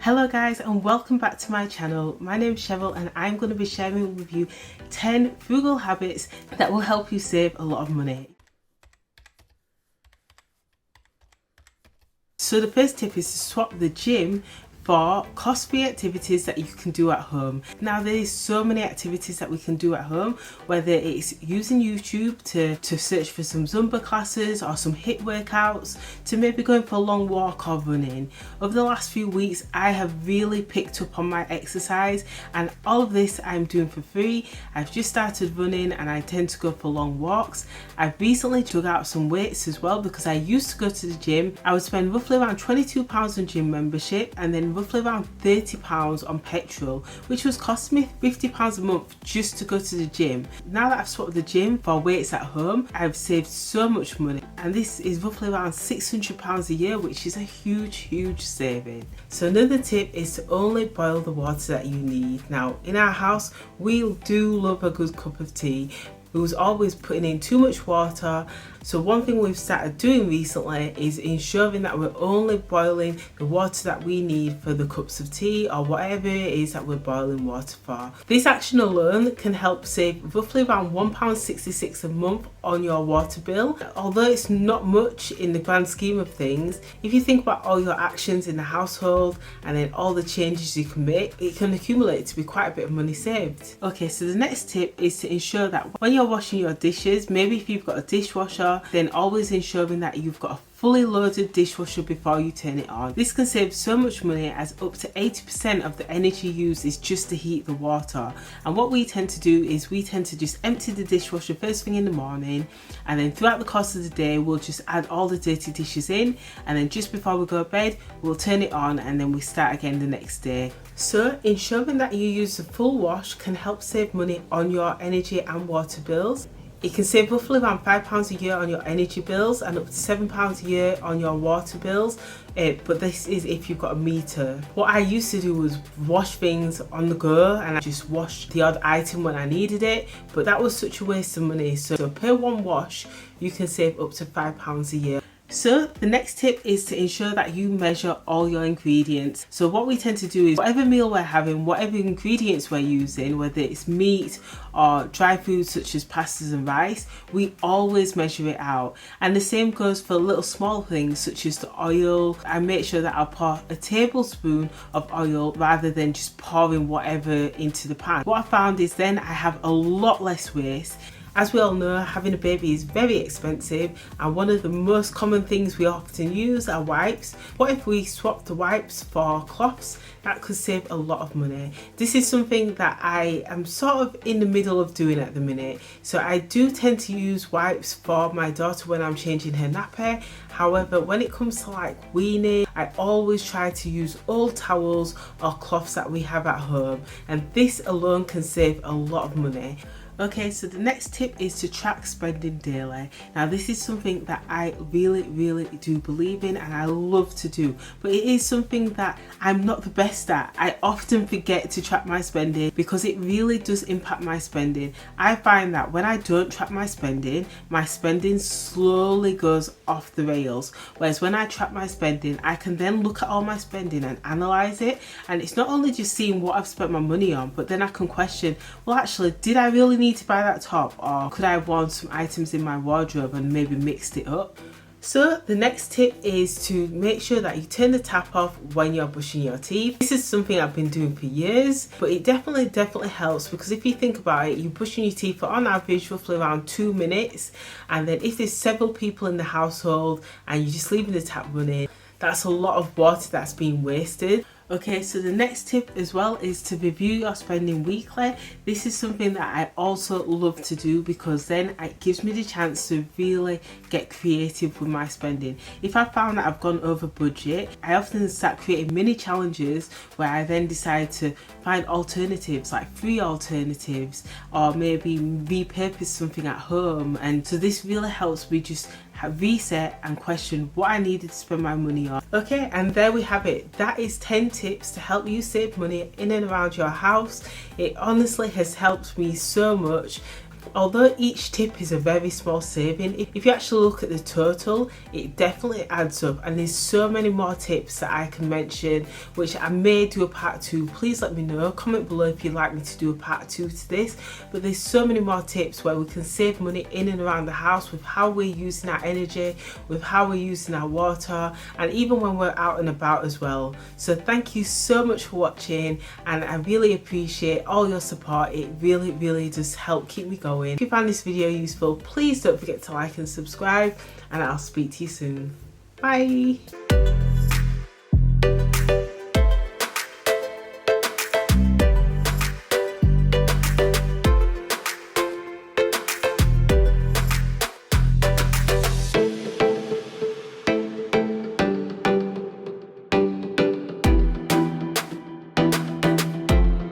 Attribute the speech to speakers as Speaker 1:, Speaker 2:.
Speaker 1: Hello guys and welcome back to my channel. My name is Cheryl and I'm going to be sharing with you 10 frugal habits that will help you save a lot of money. So the first tip is to swap the gym for cost-free activities that you can do at home. Now there is so many activities that we can do at home, whether it's using YouTube to search for some Zumba classes or some HIIT workouts, to maybe going for a long walk or running. Over the last few weeks I have really picked up on my exercise, and all of this I'm doing for free. I've just started running and I tend to go for long walks. I've recently dug out some weights as well, because I used to go to the gym. I would spend roughly around £22 on gym membership and then roughly around £30 on petrol, which was costing me £50 a month just to go to the gym. Now that I've swapped the gym for weights at home, I've saved so much money, and this is roughly around £600 a year, which is a huge saving. So another tip is to only boil the water that you need. Now in our house we do love a good cup of tea. We was always putting in too much water, so one thing we've started doing recently is ensuring that we're only boiling the water that we need for the cups of tea or whatever it is that we're boiling water for. This action alone can help save roughly around £1.66 a month on your water bill. Although it's not much in the grand scheme of things, if you think about all your actions in the household and then all the changes you can make, it can accumulate to be quite a bit of money saved. Okay, so the next tip is to ensure that when you're washing your dishes, maybe if you've got a dishwasher, then always ensuring that you've got a fully loaded dishwasher before you turn it on. This can save so much money, as up to 80% of the energy used is just to heat the water. And what we tend to do is we tend to just empty the dishwasher first thing in the morning, and then throughout the course of the day we'll just add all the dirty dishes in, and then just before we go to bed we'll turn it on, and then we start again the next day. So ensuring that you use the full wash can help save money on your energy and water bills. It can save roughly around £5 a year on your energy bills and up to £7 a year on your water bills, but this is if you've got a meter. What I used to do was wash things on the go, and I just washed the odd item when I needed it, but that was such a waste of money. So per one wash you can save up to £5 a year. So the next tip is to ensure that you measure all your ingredients. So what we tend to do is whatever meal we're having, whatever ingredients we're using, whether it's meat or dry foods such as pastas and rice, we always measure it out. And the same goes for little small things such as the oil. I make sure that I'll pour a tablespoon of oil rather than just pouring whatever into the pan. What I found is then I have a lot less waste. As we all know, having a baby is very expensive, and one of the most common things we often use are wipes. What if we swap the wipes for cloths? That could save a lot of money. This is something that I am sort of in the middle of doing at the minute. So I do tend to use wipes for my daughter when I'm changing her nappy. However, when it comes to like weaning, I always try to use old towels or cloths that we have at home, and this alone can save a lot of money. Okay, so the next tip is to track spending daily. Now this is something that I really do believe in and I love to do, but it is something that I'm not the best at. I often forget to track my spending because it really does impact my spending. I find that when I don't track my spending slowly goes off the rails, whereas when I track my spending I can then look at all my spending and analyse it, and it's not only just seeing what I've spent my money on, but then I can question, well actually, did I really need to buy that top, or could I have worn some items in my wardrobe and maybe mixed it up? So the next tip is to make sure that you turn the tap off when you're brushing your teeth. This is something I've been doing for years, but it definitely helps, because if you think about it, you're brushing your teeth for on average roughly around 2 minutes, and then if there's several people in the household and you're just leaving the tap running, that's a lot of water that's being wasted. Okay, so the next tip as well is to review your spending weekly. This is something that I also love to do, because then it gives me the chance to really get creative with my spending. If I found that I've gone over budget, I often start creating mini challenges where I then decide to find alternatives, like free alternatives, or maybe repurpose something at home. And so this really helps me just reset and question what I needed to spend my money on. Okay, and there we have it. That is 10 tips to help you save money in and around your house. It honestly has helped me so much. Although each tip is a very small saving, if you actually look at the total, it definitely adds up, and there's so many more tips that I can mention which I may do a part 2. Please let me know, comment below if you'd like me to do a part 2 to this. But there's so many more tips where we can save money in and around the house with how we're using our energy, with how we're using our water, and even when we're out and about as well. So thank you so much for watching, and I really appreciate all your support. It really does help keep me going. If you found this video useful, please don't forget to like and subscribe, and I'll speak to you soon. Bye.